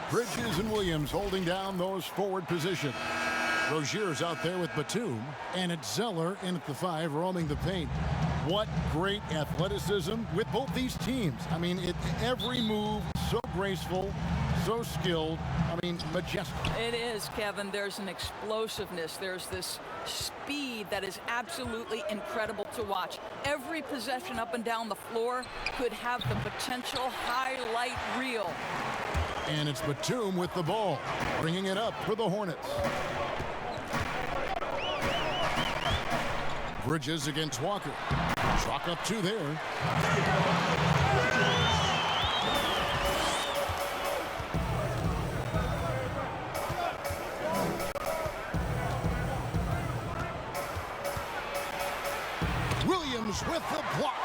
Bridges and Williams holding down those forward positions. Rozier's out there with Batum, and it's Zeller in at the 5, roaming the paint. What great athleticism with both these teams. I mean, every move so graceful, so skilled. I mean, majestic. It is, Kevin. There's an explosiveness. There's this speed that is absolutely incredible to watch. Every possession up and down the floor could have the potential highlight reel. And it's Batum with the ball, bringing it up for the Hornets. Bridges against Walker. Chalk up 2 there. Williams with the block.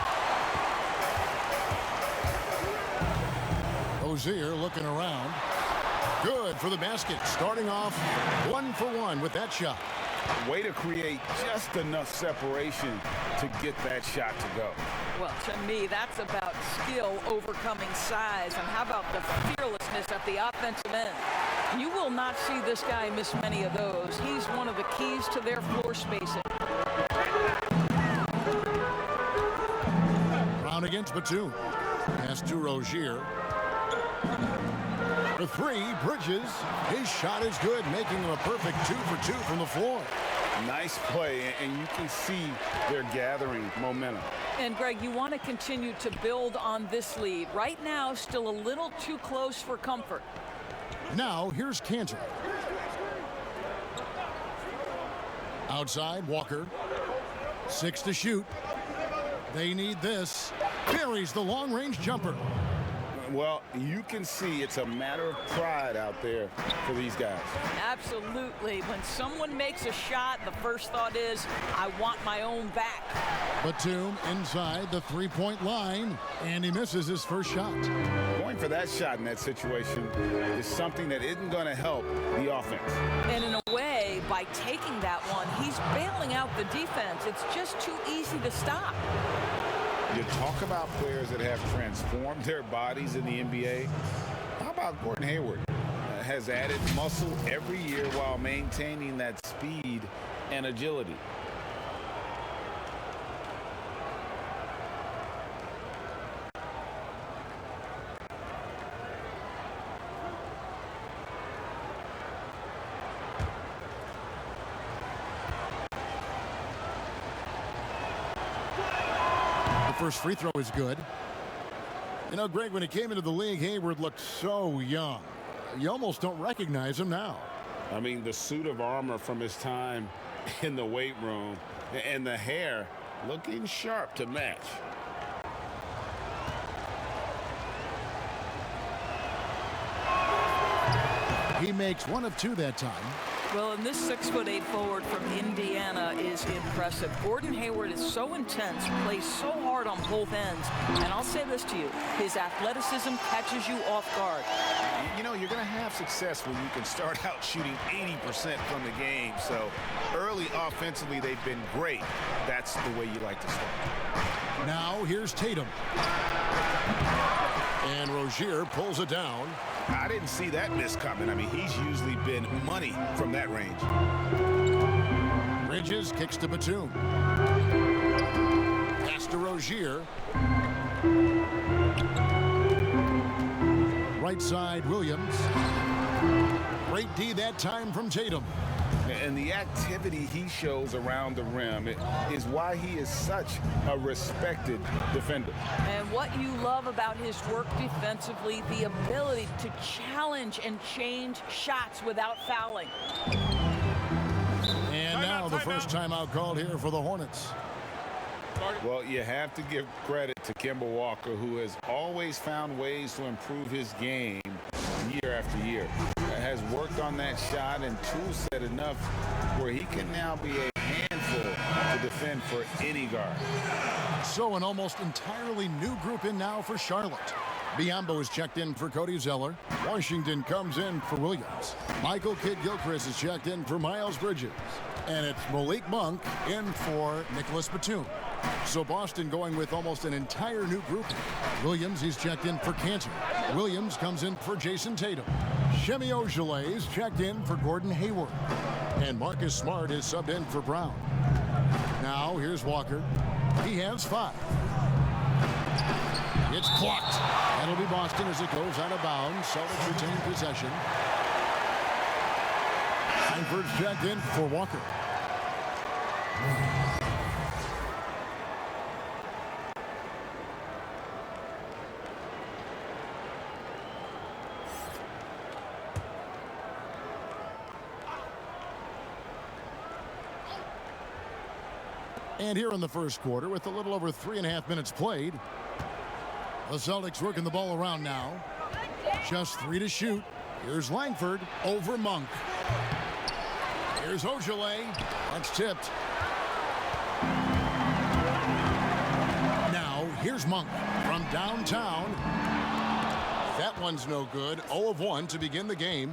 Rozier looking around. Good for the basket. Starting off 1 for 1 with that shot. Way to create just enough separation to get that shot to go. Well, to me, that's about skill overcoming size. And how about the fearlessness at the offensive end? You will not see this guy miss many of those. He's one of the keys to their floor spacing. Brown against Batum. Pass to Rozier. For 3, Bridges. His shot is good, making him a perfect 2 for 2 from the floor. Nice play, and you can see they're gathering momentum. And, Greg, you want to continue to build on this lead. Right now, still a little too close for comfort. Now, here's Cantor. Outside, Walker. 6 to shoot. They need this. Buries the long-range jumper. Well, you can see it's a matter of pride out there for these guys. Absolutely. When someone makes a shot, the first thought is, I want my own back. Batum inside the 3-point line, and he misses his first shot. Going for that shot in that situation is something that isn't going to help the offense. And in a way, by taking that one, he's bailing out the defense. It's just too easy to stop. You talk about players that have transformed their bodies in the NBA. How about Gordon Hayward? Has added muscle every year while maintaining that speed and agility. First free throw is good. You know, Greg, when he came into the league, Hayward looked so young. You almost don't recognize him now. I mean, the suit of armor from his time in the weight room and the hair looking sharp to match. He makes 1 of 2 that time. Well, and this 6'8" forward from Indiana is impressive. Gordon Hayward is so intense, plays so hard on both ends. And I'll say this to you, his athleticism catches you off guard. You know, you're going to have success when you can start out shooting 80% from the game. So early offensively, they've been great. That's the way you like to start. Now here's Tatum. And Rozier pulls it down. I didn't see that miss coming. I mean, he's usually been money from that range. Bridges kicks to Batum. Pass to Rozier. Right side, Williams. Great D that time from Tatum. And the activity he shows around the rim is why he is such a respected defender. And what you love about his work defensively, the ability to challenge and change shots without fouling. And now the first timeout called here for the Hornets. Well, you have to give credit to Kemba Walker, who has always found ways to improve his game year after year. Has worked on that shot and tool set enough where he can now be a handful to defend for any guard. So an almost entirely new group in now for Charlotte. Biombo is checked in for Cody Zeller. Washington comes in for Williams. Michael Kidd-Gilchrist is checked in for Miles Bridges. And it's Malik Monk in for Nicholas Batum. So Boston going with almost an entire new group. Williams, he's checked in for Cantor. Williams comes in for Jason Tatum. Shemi Ojeleye is checked in for Gordon Hayward. And Marcus Smart is subbed in for Brown. Now here's Walker. He has 5. It's clocked. That'll be Boston as it goes out of bounds. Celtics retain possession. Langford's checked in for Walker. And here in the first quarter, with a little over 3.5 minutes played, the Celtics working the ball around now. Just 3 to shoot. Here's Langford over Monk. Here's Ojeleye. That's tipped. Now, here's Monk from downtown. That one's no good. 0 of 1 to begin the game.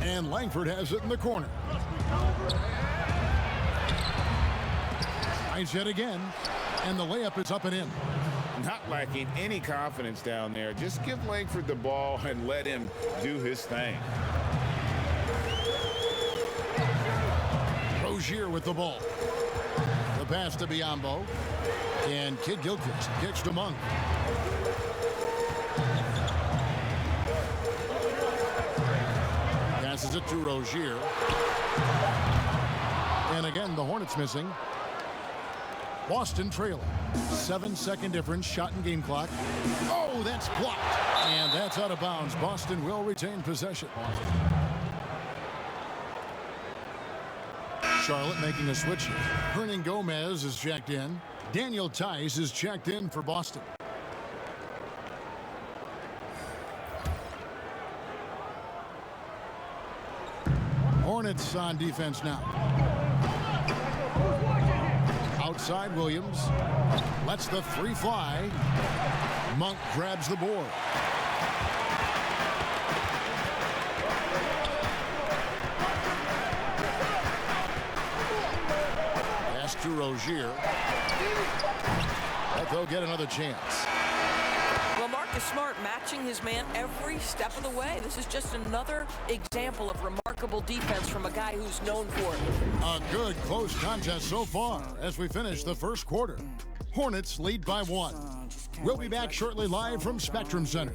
And Langford has it in the corner. Nice hit again. And the layup is up and in. Not lacking any confidence down there. Just give Langford the ball and let him do his thing. Rozier with the ball. The pass to Biyombo. And Kid Gilchrist kicks to Monk. Passes it to Rozier. And again, the Hornets missing. Boston trailing. 7-second difference, shot and game clock. Oh, that's blocked. And that's out of bounds. Boston will retain possession. Charlotte making a switch. Hernan Gomez is checked in. Daniel Tice is checked in for Boston. Hornets on defense now. Outside Williams. Lets the 3 fly. Monk grabs the board. Pass to Rozier. But they'll get another chance. Well, Marcus Smart matching his man every step of the way. This is just another example of remarkable defense from a guy who's known for it. A good close contest so far as we finish the first quarter. Hornets lead by 1. We'll be back shortly live from Spectrum Center.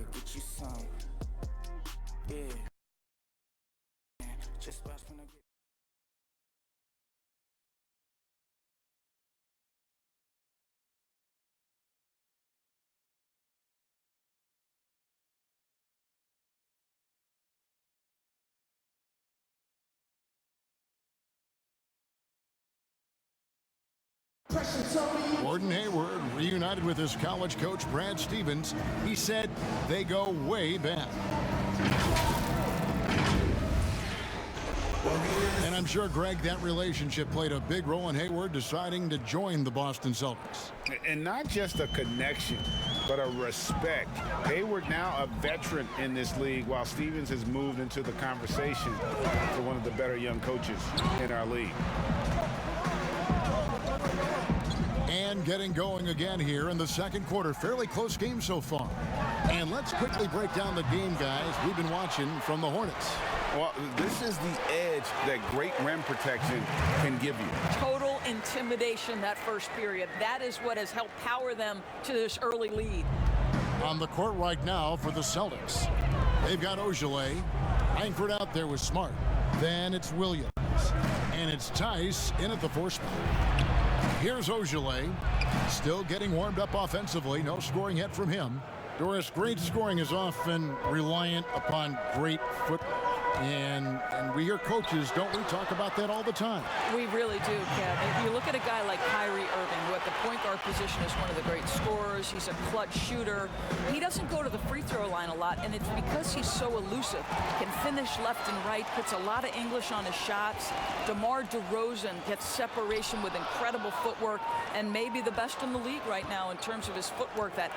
Gordon Hayward reunited with his college coach Brad Stevens. He said they go way back. And I'm sure, Greg, that relationship played a big role in Hayward deciding to join the Boston Celtics. And not just a connection, but a respect. Hayward now a veteran in this league, while Stevens has moved into the conversation for one of the better young coaches in our league. And getting going again here in the second quarter. Fairly close game so far. And let's quickly break down the game, guys, we've been watching from the Hornets. Well, this is the edge that great rim protection can give you. Total intimidation that first period. That is what has helped power them to this early lead. On the court right now for the Celtics. They've got Ojeleye. Langford out there with Smart. Then it's Williams. And it's Tice in at the 4 spot. Here's Ojeleye, still getting warmed up offensively. No scoring yet from him. Doris, great scoring is often reliant upon great football. And we hear coaches, don't we, talk about that all the time? We really do, Kev. If you look at a guy like Kyrie Irving, who at the point guard position is one of the great scorers. He's a clutch shooter. He doesn't go to the free throw line a lot, and it's because he's so elusive. Can finish left and right, puts a lot of English on his shots. DeMar DeRozan gets separation with incredible footwork, and maybe the best in the league right now in terms of his footwork. That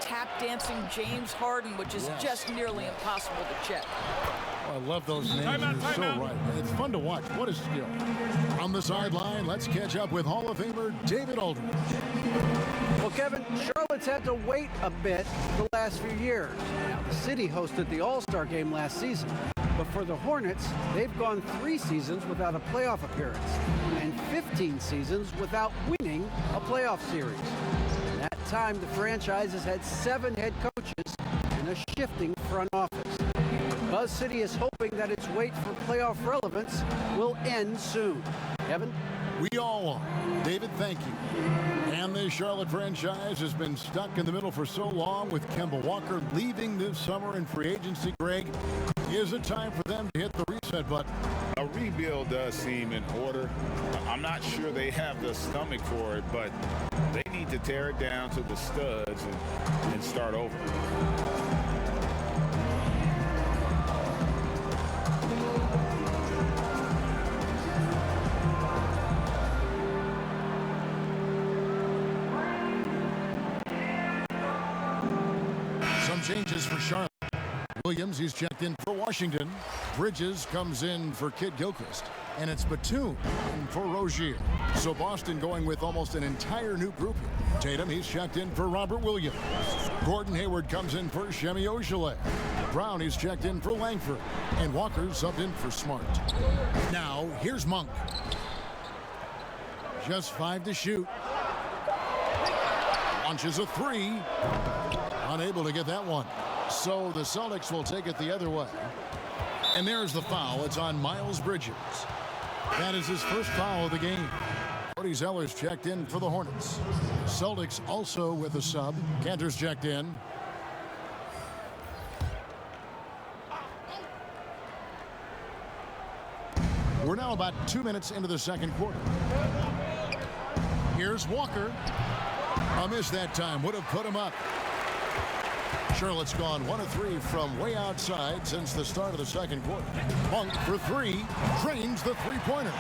tap dancing James Harden, which is just nearly impossible to check. I love those names. You're so right. It's fun to watch. What a skill. On the sideline, let's catch up with Hall of Famer David Aldridge. Well, Kevin, Charlotte's had to wait a bit the last few years. Now, the city hosted the All-Star game last season, but for the Hornets, they've gone 3 seasons without a playoff appearance and 15 seasons without winning a playoff series. In that time, the franchise has had 7 head coaches and a shifting front office. Buzz City is hoping that its wait for playoff relevance will end soon. Kevin? We all are. David, thank you. And the Charlotte franchise has been stuck in the middle for so long with Kemba Walker leaving this summer in free agency. Greg, is it time for them to hit the reset button? A rebuild does seem in order. I'm not sure they have the stomach for it, but they need to tear it down to the studs and start over. Changes for Charlotte. Williams, he's checked in for Washington. Bridges comes in for Kid Gilchrist. And it's Batum in for Rozier. So Boston going with almost an entire new group here. Tatum, he's checked in for Robert Williams. Gordon Hayward comes in for Shemi Ojeleye. Brown, he's checked in for Langford. And Walker subbed in for Smart. Now, here's Monk. Just 5 to shoot. Launches a 3. Unable to get that one. So the Celtics will take it the other way. And there's the foul. It's on Miles Bridges. That is his first foul of the game. Cody Zeller's checked in for the Hornets. Celtics also with a sub. Cantor's checked in. We're now about 2 minutes into the second quarter. Here's Walker. A miss that time. Would have put him up. Charlotte's gone 1 of 3 from way outside since the start of the second quarter. Monk for 3, drains the three-pointer.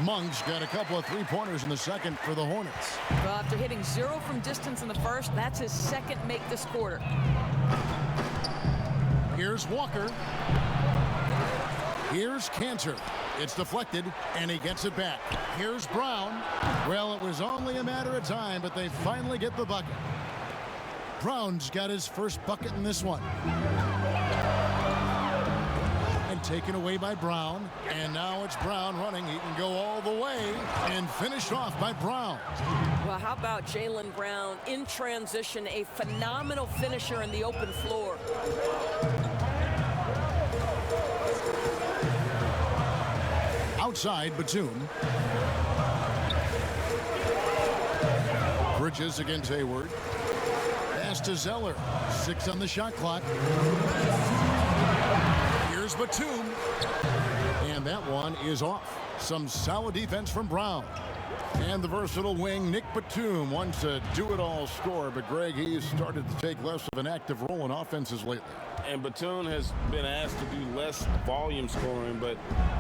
Monk's got a couple of three-pointers in the second for the Hornets. Well, after hitting 0 from distance in the first, that's his second make this quarter. Here's Walker. Here's Cantor. It's deflected, and he gets it back. Here's Brown. Well, it was only a matter of time, but they finally get the bucket. Brown's got his first bucket in this one. And taken away by Brown. And now it's Brown running. He can go all the way and finished off by Brown. Well, how about Jaylen Brown in transition, a phenomenal finisher in the open floor. Outside, Batum. Bridges against Hayward. Pass to Zeller. 6 on the shot clock. Here's Batum. And that one is off. Some solid defense from Brown. And the versatile wing, Nick Batum, wants a do-it-all scorer, but Greg, he's started to take less of an active role in offenses lately. And Batum has been asked to do less volume scoring, but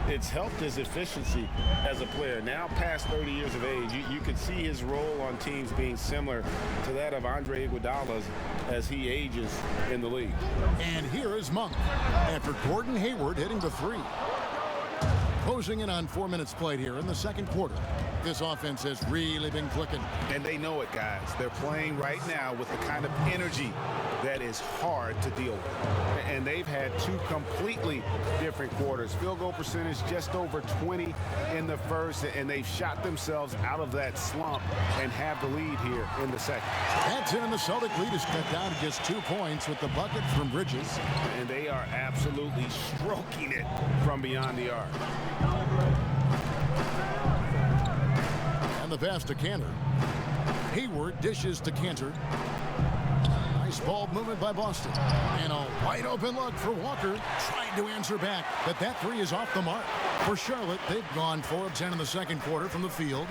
it's helped his efficiency as a player. Now past 30 years of age, you could see his role on teams being similar to that of Andre Iguodala's as he ages in the league. And here is Monk after Gordon Hayward hitting the 3. Closing in on 4 minutes played here in the second quarter. This offense has really been clicking. And they know it, guys. They're playing right now with the kind of energy that is hard to deal with. And they've had 2 completely different quarters. Field goal percentage just over 20 in the first, and they've shot themselves out of that slump and have the lead here in the second. That's it, and the Celtic lead is cut down to just 2 points with the bucket from Bridges. And they are absolutely stroking it from beyond the arc. And the pass to Cantor. Hayward dishes to Cantor. Nice ball movement by Boston. And a wide open look for Walker. Trying to answer back, but that 3 is off the mark. For Charlotte, they've gone 4 of 10 in the second quarter from the field.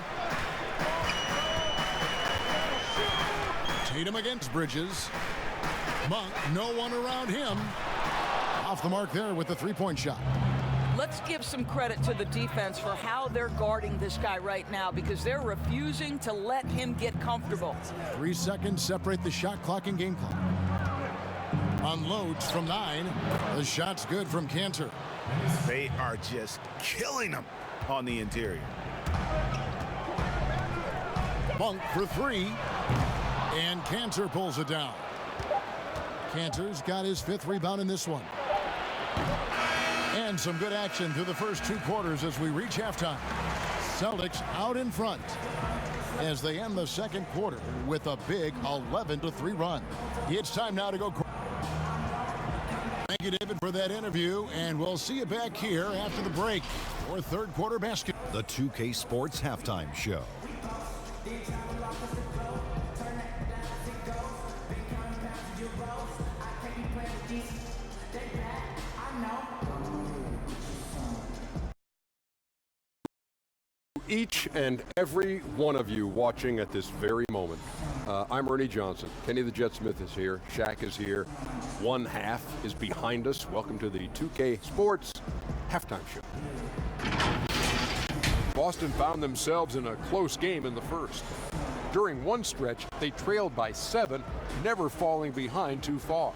Tatum against Bridges. Monk, no one around him. Off the mark there with the three-point shot. Let's give some credit to the defense for how they're guarding this guy right now, because they're refusing to let him get comfortable. 3 seconds separate the shot clock and game clock. Unloads from 9. The shot's good from Cantor. They are just killing them on the interior. Monk for 3. And Cantor pulls it down. Cantor's got his 5th rebound in this one. And some good action through the first 2 quarters as we reach halftime. Celtics out in front as they end the second quarter with a big 11-3 run. It's time now to go. Thank you, David, for that interview, and we'll see you back here after the break for third quarter basketball. The 2K Sports Halftime Show. Each and every one of you watching at this very moment. I'm Ernie Johnson. Kenny the Jet Smith is here. Shaq is here. One half is behind us. Welcome to the 2K Sports Halftime Show. Boston found themselves in a close game in the first. During one stretch, they trailed by 7, never falling behind too far.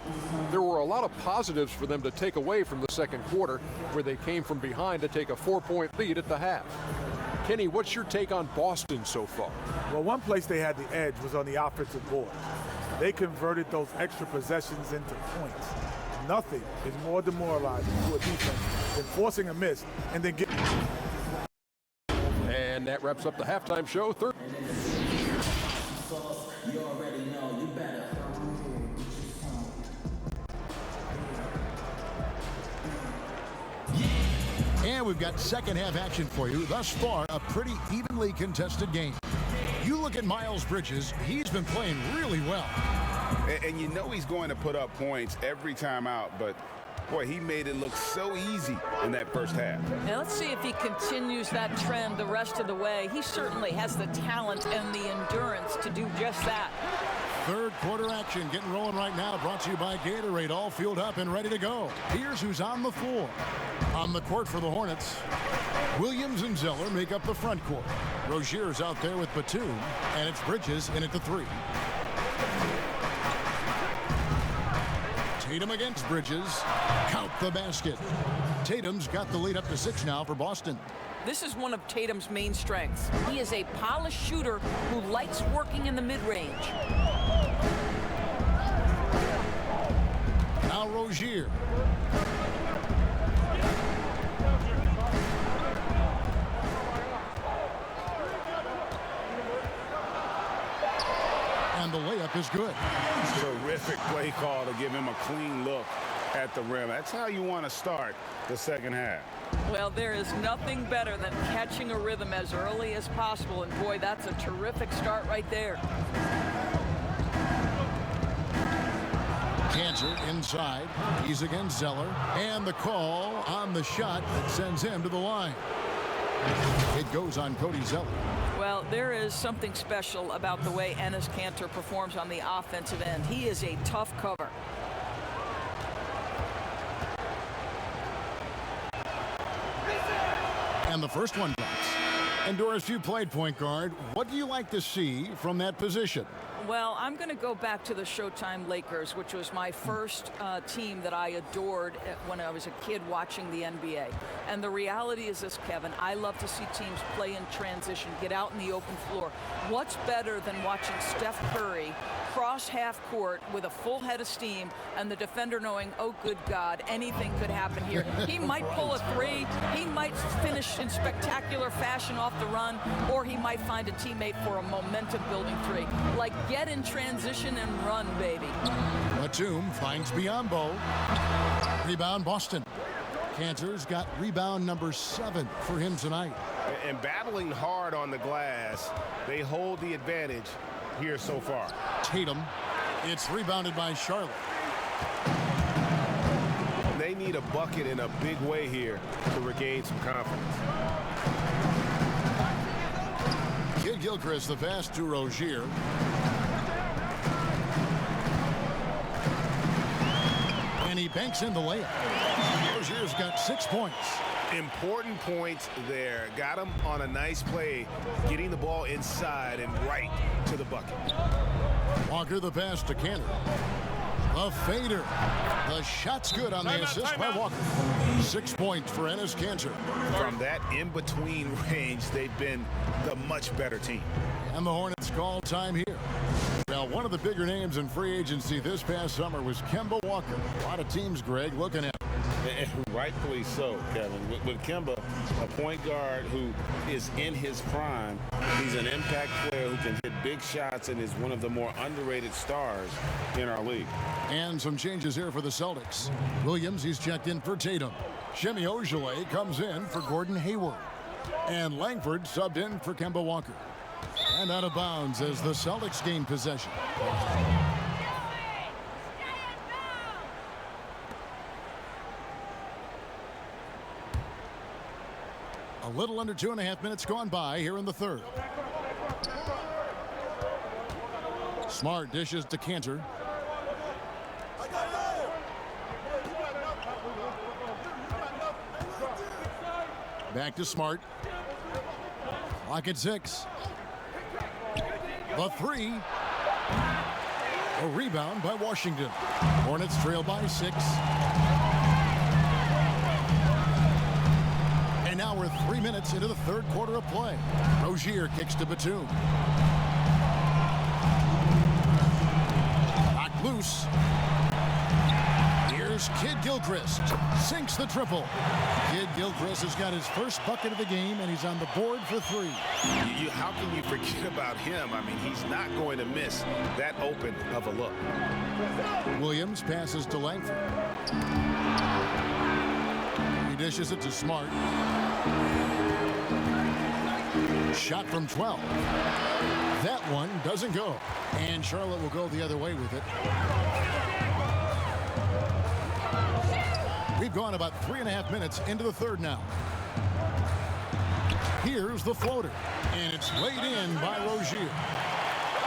There were a lot of positives for them to take away from the second quarter, where they came from behind to take a 4-point lead at the half. Kenny, what's your take on Boston so far? Well, one place they had the edge was on the offensive board. They converted those extra possessions into points. Nothing is more demoralizing to a defense than forcing a miss and then getting. And that wraps up the halftime show. You already know, you better. And we've got second half action for you. Thus far, a pretty evenly contested game. You look at Miles Bridges, he's been playing really well. And you know he's going to put up points every time out, but boy, he made it look so easy in that first half. Now let's see if he continues that trend the rest of the way. He certainly has the talent and the endurance to do just that. Third quarter action getting rolling right now, brought to you by Gatorade, all fueled up and ready to go. Here's who's on the floor. On the court for the Hornets, Williams and Zeller make up the front court. Rozier's out there with Batum, and it's Bridges in at the 3. Tatum against Bridges. Count the basket. Tatum's got the lead up to 6 now for Boston. This is one of Tatum's main strengths. He is a polished shooter who likes working in the mid-range. Now Rozier. And the layup is good. Terrific play call to give him a clean look at the rim. That's how you want to start the second half. Well, there is nothing better than catching a rhythm as early as possible, and boy, that's a terrific start right there. Cantor inside. He's against Zeller. And the call on the shot that sends him to the line. It goes on Cody Zeller. Well, there is something special about the way Enes Kanter performs on the offensive end. He is a tough cover. And the first one drops. And Doris, you played point guard. What do you like to see from that position? Well, I'm going to go back to the Showtime Lakers, which was my first team that I adored when I was a kid watching the NBA. And the reality is this, Kevin, I love to see teams play in transition, get out in the open floor. What's better than watching Steph Curry cross half court with a full head of steam and the defender knowing, oh, good God, anything could happen here. He might pull a 3, he might finish in spectacular fashion off the run, or he might find a teammate for a momentum-building 3. Like, get in transition and run, baby. Batum finds Biyombo. Rebound, Boston. Cantor's got rebound number 7 for him tonight. And battling hard on the glass, they hold the advantage here so far. Tatum. It's rebounded by Charlotte. They need a bucket in a big way here to regain some confidence. Kid Gilchrist the pass to Rozier. And he banks in the layup. Rozier's got 6 points. Important points there. Got him on a nice play, getting the ball inside and right to the bucket. Walker the pass to Cantor. The fader. The shot's good on the assist by Walker. 6 points for Enes Kanter. From that in-between range, they've been the much better team. And the Hornets call time here. Well, one of the bigger names in free agency this past summer was Kemba Walker. A lot of teams, Greg, looking at him. And rightfully so, Kevin. With Kemba, a point guard who is in his prime, he's an impact player who can hit big shots and is one of the more underrated stars in our league. And some changes here for the Celtics. Williams, he's checked in for Tatum. Semi Ojeleye comes in for Gordon Hayward. And Langford subbed in for Kemba Walker. And out of bounds as the Celtics gain possession. A little under 2.5 minutes gone by here in the third. Smart dishes to Cantor. Back to Smart. Clock at 6. The three. A rebound by Washington. Hornets trail by 6. And now we're 3 minutes into the third quarter of play. Rozier kicks to Batum. Knocked loose. Here's Kid Gilchrist. Sinks the triple. Kid Gilchrist has got his first bucket of the game, and he's on the board for 3. How can you forget about him? I mean, he's not going to miss that open of a look. Williams passes to Langford. He dishes it to Smart. Shot from 12. That one doesn't go. And Charlotte will go the other way with it. We've gone about 3.5 minutes into the third now. Here's the floater. And it's laid in by Rozier.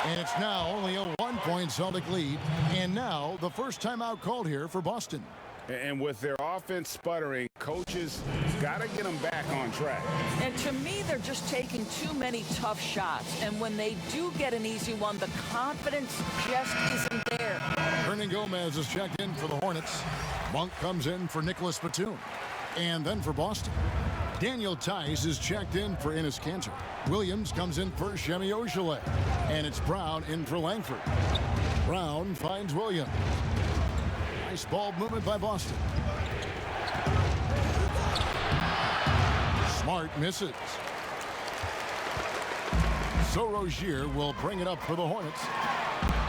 And it's now only a 1-point Celtic lead. And now the first timeout called here for Boston. And with their offense sputtering, coaches got to get them back on track. And to me, they're just taking too many tough shots. And when they do get an easy one, the confidence just isn't there. Hernan Gomez is checked in for the Hornets. Monk comes in for Nicholas Batum. And then for Boston, Daniel Tice is checked in for Enes Kanter. Williams comes in for Semi Ojeleye. And it's Brown in for Langford. Brown finds Williams. Nice ball movement by Boston. Smart misses. So Rozier will bring it up for the Hornets.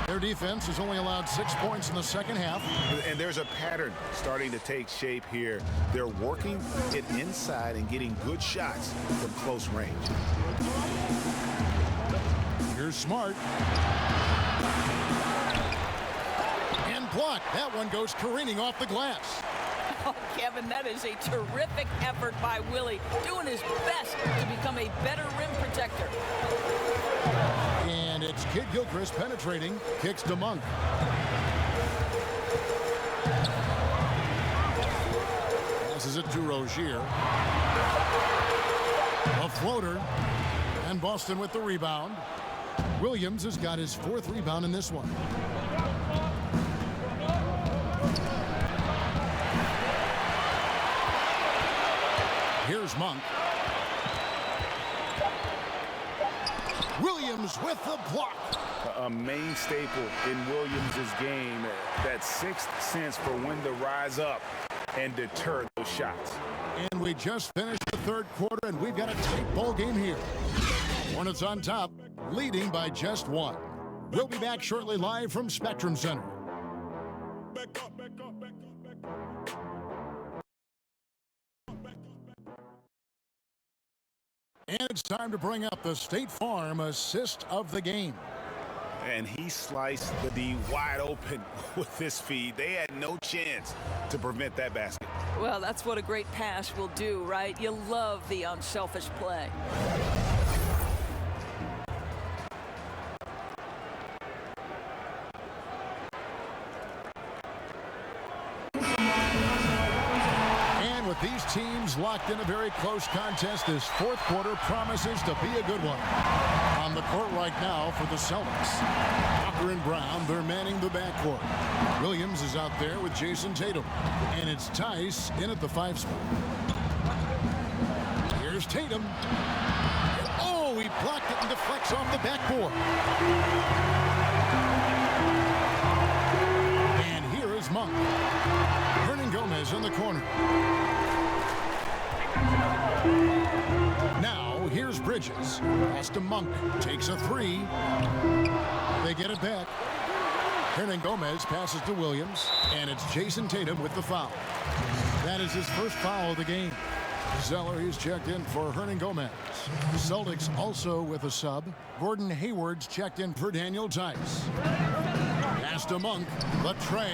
Their defense has only allowed 6 points in the second half. And there's a pattern starting to take shape here. They're working it inside and getting good shots from close range. Here's Smart. And blocked. That one goes careening off the glass. Oh, Kevin, that is a terrific effort by Willie, doing his best to become a better rim protector. And it's Kid Gilchrist penetrating, kicks to Monk. Passes it to Rozier. A floater. And Boston with the rebound. Williams has got his 4th rebound in this one. Here's Monk. Williams with the block. A main staple in Williams' game, that 6th sense for when to rise up and deter those shots. And we just finished the third quarter, and we've got a tight ball game here. Hornets on top, leading by just 1. We'll be back shortly live from Spectrum Center. And it's time to bring up the State Farm assist of the game. And he sliced the D wide open with this feed. They had no chance to prevent that basket. Well, that's what a great pass will do, right? You love the unselfish play. With these teams locked in a very close contest, this fourth quarter promises to be a good one. On the court right now for the Celtics, Walker and Brown, they're manning the backcourt. Williams is out there with Jason Tatum. And it's Tice in at the 5 spot. Here's Tatum. Oh, he blocked it and deflects off the backboard. And here is Monk. Gomez in the corner. Now here's Bridges. Pass to Monk. Takes a 3. They get it back. Hernan Gomez passes to Williams. And it's Jason Tatum with the foul. That is his first foul of the game. Zeller, he's checked in for Hernan Gomez. The Celtics also with a sub. Gordon Hayward's checked in for Daniel Tice. Pass to Monk. The tray.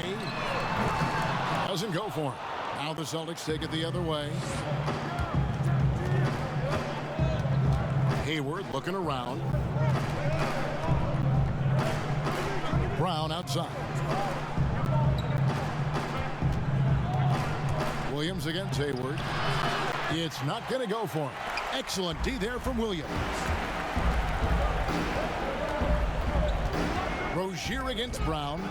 Doesn't go for him. Now the Celtics take it the other way. Hayward looking around. Brown outside. Williams against Hayward. It's not going to go for him. Excellent D there from Williams. Rozier against Brown.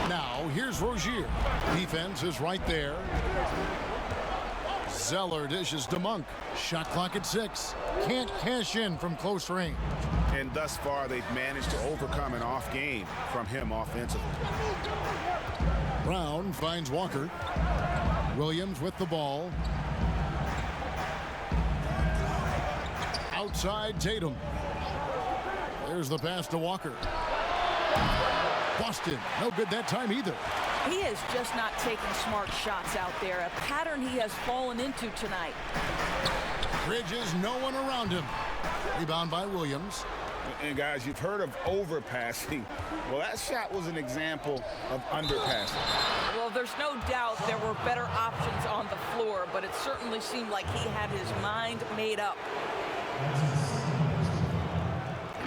Now, here's Rozier. Defense is right there. Zeller dishes to Monk. Shot clock at 6. Can't cash in from close range. And thus far, they've managed to overcome an off game from him offensively. Brown finds Walker. Williams with the ball. Outside Tatum. There's the pass to Walker. Boston, no good that time either. He is just not taking smart shots out there, a pattern he has fallen into tonight. Bridges, no one around him. Rebound by Williams. And guys, you've heard of overpassing. Well, that shot was an example of underpassing. Well, there's no doubt there were better options on the floor, but it certainly seemed like he had his mind made up.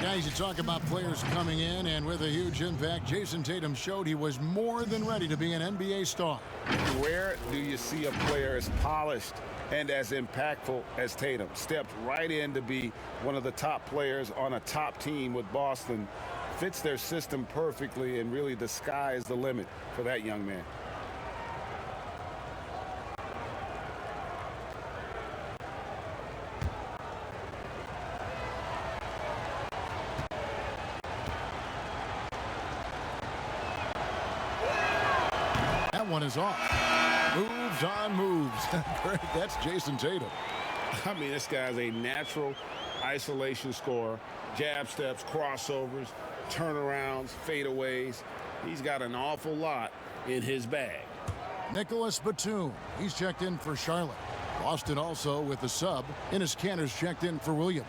Guys, you talk about players coming in and with a huge impact. Jason Tatum showed he was more than ready to be an NBA star. Where do you see a player as polished and as impactful as Tatum? Stepped right in to be one of the top players on a top team with Boston. Fits their system perfectly, and really the sky is the limit for that young man. One is off. Moves on moves. Great. That's Jason Tatum. I mean, this guy's a natural isolation scorer. Jab steps, crossovers, turnarounds, fadeaways. He's got an awful lot in his bag. Nicholas Batum. He's checked in for Charlotte. Boston also with the sub. Enes Kanter's checked in for Williams.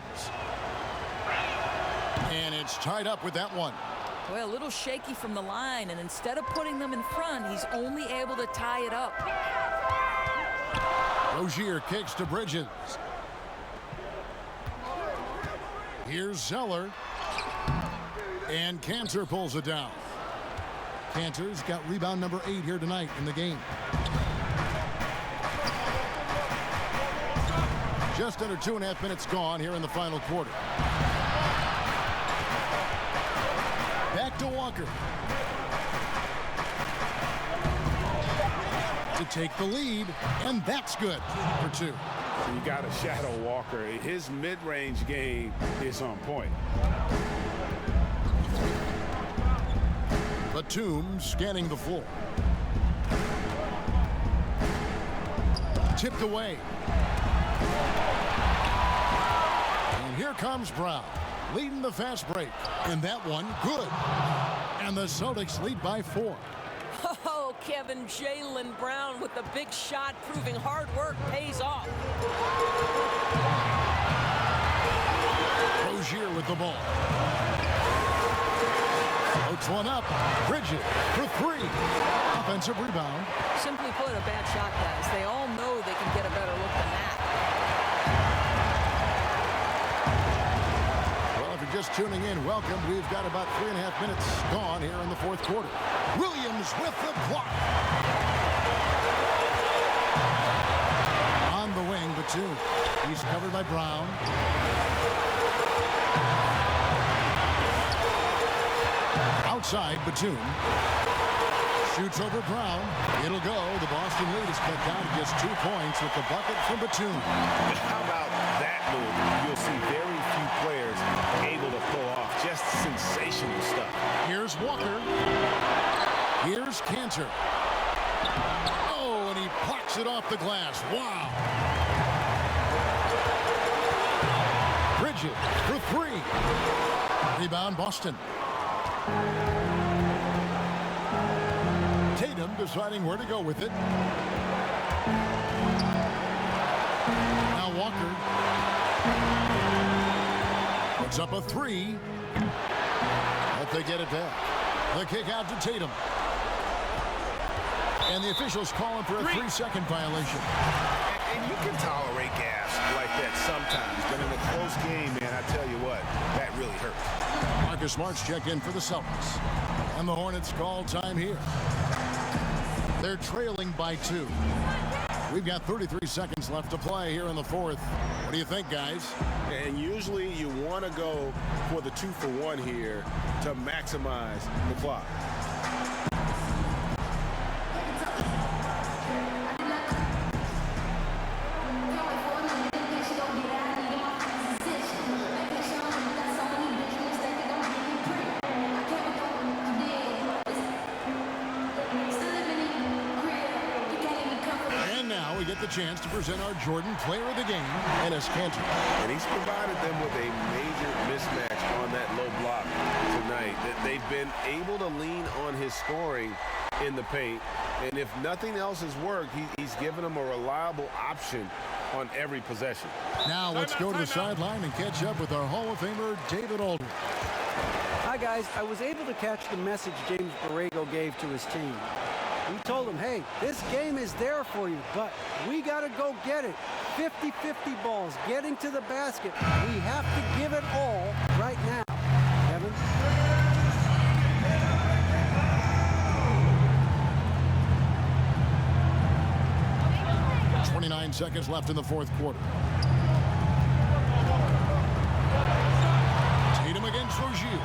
And it's tied up with that one. Well, a little shaky from the line, and instead of putting them in front, he's only able to tie it up. Rozier kicks to Bridges. Here's Zeller. And Kanter pulls it down. Kanter's got rebound number 8 here tonight in the game. Just under 2.5 minutes gone here in the final quarter. Back to Walker. To take the lead, and that's good for 2. You got to shadow Walker. His mid-range game is on point. Batum scanning the floor. Tipped away. And here comes Brown, leading the fast break. And that one, good. And the Celtics lead by 4. Oh, Kevin, Jaylen Brown with the big shot, proving hard work pays off. Rozier with the ball. Floats one up. Bridges for 3. Offensive rebound. Simply put, a bad shot, guys. They all know they can get a better look than that. Well, if you're just tuning in, welcome. We've got about 3.5 minutes gone here in the fourth quarter. Williams with the block. On the wing, Batum. He's covered by Brown. Outside, Batum. Shoots over Brown. It'll go. The Boston lead is cut down to just 2 points with the bucket from Batum. How about that move? You'll see very few players able to pull off just sensational stuff. Here's Walker. Here's Cantor. Oh, and he plucks it off the glass. Wow. Bridges for 3. Rebound, Boston. Tatum deciding where to go with it. Now Walker puts up a 3. But they get it back. The kick out to Tatum. And the officials calling for a 3-second violation. And you can tolerate gas like that sometimes, but in a close game, man, I tell you what, that really hurts. Marcus Smart's checked in for the Celtics. And the Hornets call time here. They're trailing by 2. We've got 33 seconds left to play here in the fourth. What do you think, guys? And usually you want to go for the 2-for-1 here to maximize the clock. The chance to present our Jordan Player of the Game, Enes Kanter. And he's provided them with a major mismatch on that low block tonight. That they've been able to lean on his scoring in the paint. And if nothing else has worked, he's given them a reliable option on every possession. Now let's go to the sideline and catch up with our Hall of Famer, David Aldridge. Hi, guys. I was able to catch the message James Borrego gave to his team. He told them, hey, this game is there for you, but we got to go get it. 50-50 balls, getting to the basket. We have to give it all right now. Kevin? 29 seconds left in the fourth quarter. Tatum against Rozier.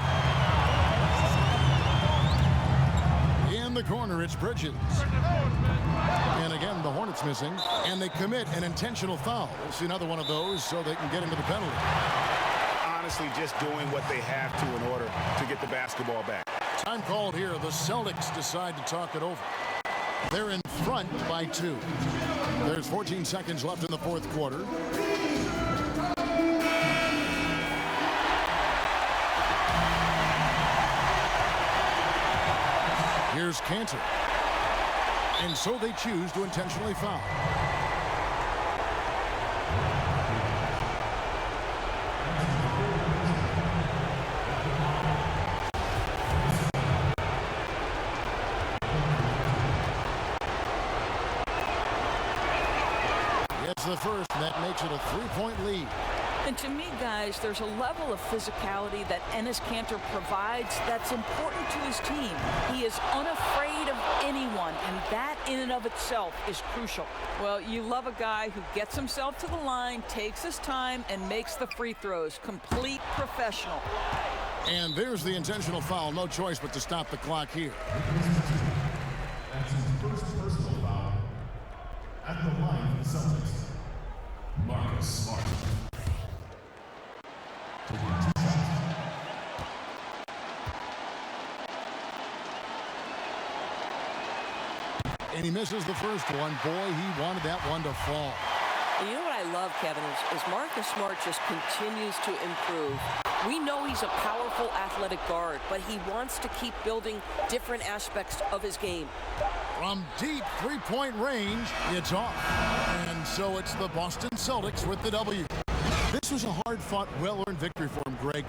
In the corner, it's Bridges. And again, the Hornets missing. And they commit an intentional foul. We'll see another one of those so they can get into the penalty. Honestly, just doing what they have to in order to get the basketball back. Time called here. The Celtics decide to talk it over. They're in front by 2. There's 14 seconds left in the fourth quarter. Here's Cantor. And so they choose to intentionally foul. It's the first, and that makes it a 3-point lead. And to me, guys, there's a level of physicality that Enes Kanter provides that's important to his team. He is unafraid of anyone, and that in and of itself is crucial. Well, you love a guy who gets himself to the line, takes his time, and makes the free throws. Complete professional. And there's the intentional foul. No choice but to stop the clock here. That's his first personal foul at the line for the Celtics. Marcus Smart. And he misses the first one. Boy, he wanted that one to fall. And you know what I love, Kevin, is Marcus Smart just continues to improve. We know he's a powerful athletic guard, but he wants to keep building different aspects of his game. From deep three-point range, it's off. And so it's the Boston Celtics with the W. This was a hard-fought, well-earned victory for him, Greg.